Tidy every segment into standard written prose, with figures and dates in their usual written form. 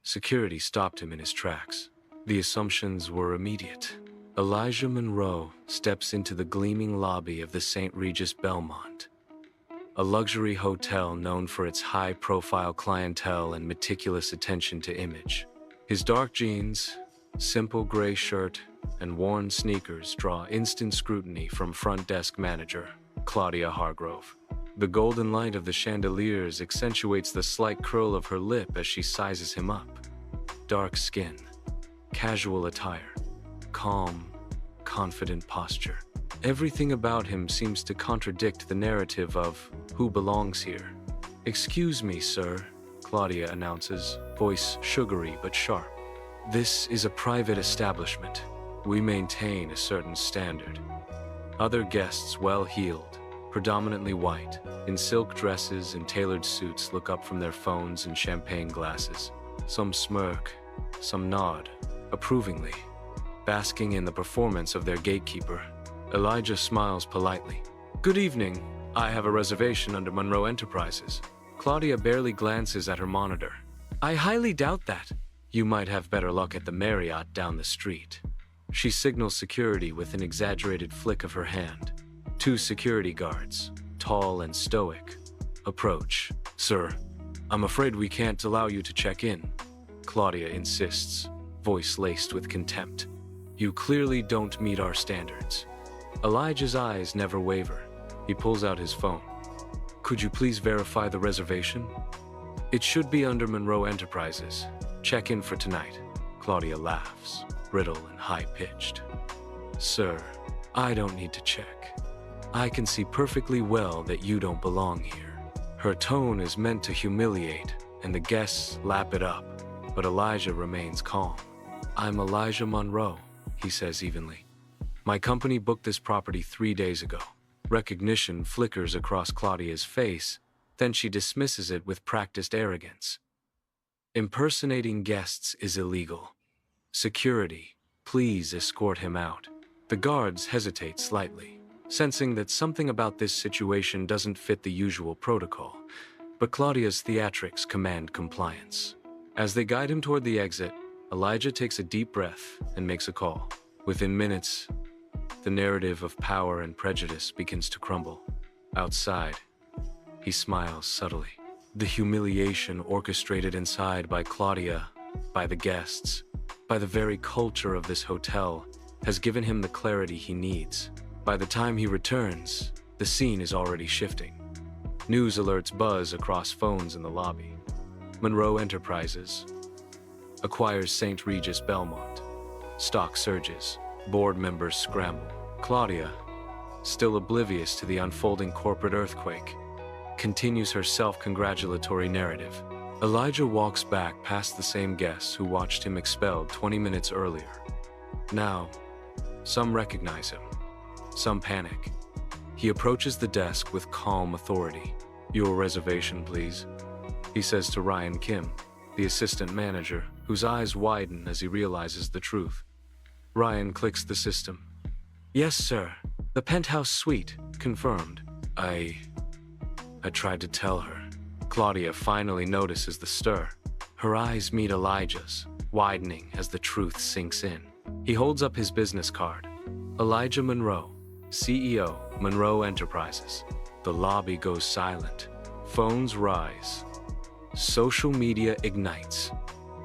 Security stopped him in his tracks. The assumptions were immediate. Elijah Monroe steps into the gleaming lobby of the St. Regis Belmont, a luxury hotel known for its high-profile clientele and meticulous attention to image. His dark jeans, simple gray shirt, and worn sneakers draw instant scrutiny from front desk manager Claudia Hargrove. The golden light of the chandeliers accentuates the slight curl of her lip as she sizes him up. Dark skin, casual attire, calm, confident posture. Everything about him seems to contradict the narrative of who belongs here. "Excuse me, sir," Claudia announces, voice sugary but sharp. "This is a private establishment. We maintain a certain standard." Other guests, well-heeled, predominantly white, in silk dresses and tailored suits, look up from their phones and champagne glasses. Some smirk, some nod, approvingly, basking in the performance of their gatekeeper. Elijah smiles politely. "Good evening. I have a reservation under Monroe Enterprises." Claudia barely glances at her monitor. "I highly doubt that. You might have better luck at the Marriott down the street." She signals security with an exaggerated flick of her hand. Two security guards, tall and stoic, approach. "Sir, I'm afraid we can't allow you to check in," Claudia insists, voice laced with contempt. "You clearly don't meet our standards." Elijah's eyes never waver. He pulls out his phone. "Could you please verify the reservation?" "It should be under Monroe Enterprises. Check in for tonight." Claudia laughs, brittle and high-pitched. "Sir, I don't need to check. I can see perfectly well that you don't belong here." Her tone is meant to humiliate, and the guests lap it up, but Elijah remains calm. "I'm Elijah Monroe," he says evenly. "My company booked this property 3 days ago." Recognition flickers across Claudia's face, then she dismisses it with practiced arrogance. "Impersonating guests is illegal. Security, please escort him out." The guards hesitate slightly, sensing that something about this situation doesn't fit the usual protocol, but Claudia's theatrics command compliance. As they guide him toward the exit, Elijah takes a deep breath and makes a call. Within minutes, the narrative of power and prejudice begins to crumble. Outside, he smiles subtly. The humiliation orchestrated inside by Claudia, by the guests, by the very culture of this hotel, has given him the clarity he needs. By the time he returns, the scene is already shifting. News alerts buzz across phones in the lobby. Monroe Enterprises acquires St. Regis Belmont. Stock surges. Board members scramble. Claudia, still oblivious to the unfolding corporate earthquake, continues her self-congratulatory narrative. Elijah walks back past the same guests who watched him expelled 20 minutes earlier. Now, some recognize him, some panic. He approaches the desk with calm authority. "Your reservation, please," he says to Ryan Kim, the assistant manager, whose eyes widen as he realizes the truth. Ryan clicks the system. "Yes, sir. The penthouse suite, confirmed." I tried to tell her." Claudia finally notices the stir. Her eyes meet Elijah's, widening as the truth sinks in. He holds up his business card. "Elijah Monroe, CEO, Monroe Enterprises." The lobby goes silent. Phones rise. Social media ignites.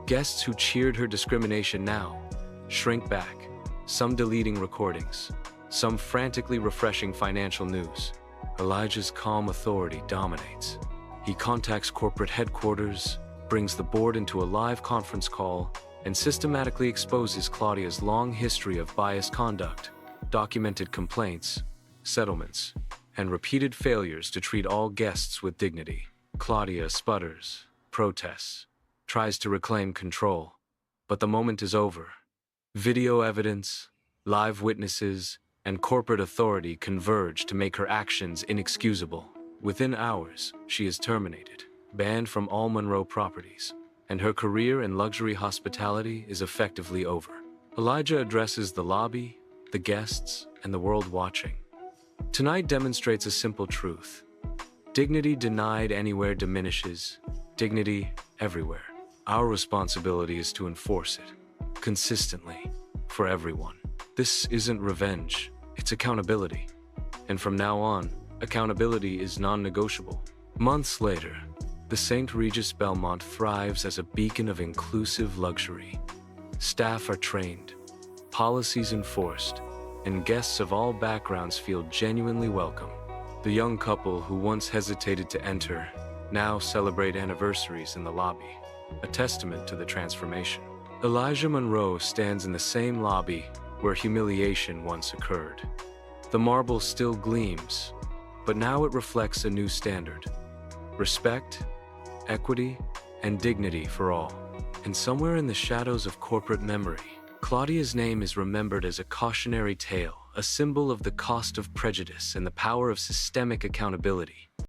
Guests who cheered her discrimination now shrink back, some deleting recordings, some frantically refreshing financial news. Elijah's calm authority dominates. He contacts corporate headquarters, brings the board into a live conference call, and systematically exposes Claudia's long history of biased conduct, documented complaints, settlements, and repeated failures to treat all guests with dignity. Claudia sputters, protests, tries to reclaim control, but the moment is over. Video evidence, live witnesses, and corporate authority converge to make her actions inexcusable. Within hours, she is terminated, banned from all Monroe properties, and her career in luxury hospitality is effectively over. Elijah addresses the lobby, the guests, and the world watching. Tonight demonstrates a simple truth. Dignity denied anywhere diminishes, dignity everywhere Our responsibility is to enforce it, consistently, for everyone. This isn't revenge, it's accountability. And from now on, accountability is non-negotiable. Months later, the St. Regis Belmont thrives as a beacon of inclusive luxury. Staff are trained, policies enforced, and guests of all backgrounds feel genuinely welcome. The young couple who once hesitated to enter now celebrate anniversaries in the lobby, a testament to the transformation. Elijah Monroe stands in the same lobby where humiliation once occurred. The marble still gleams, but now it reflects a new standard: respect, equity, and dignity for all. And somewhere in the shadows of corporate memory, Claudia's name is remembered as a cautionary tale, a symbol of the cost of prejudice and the power of systemic accountability.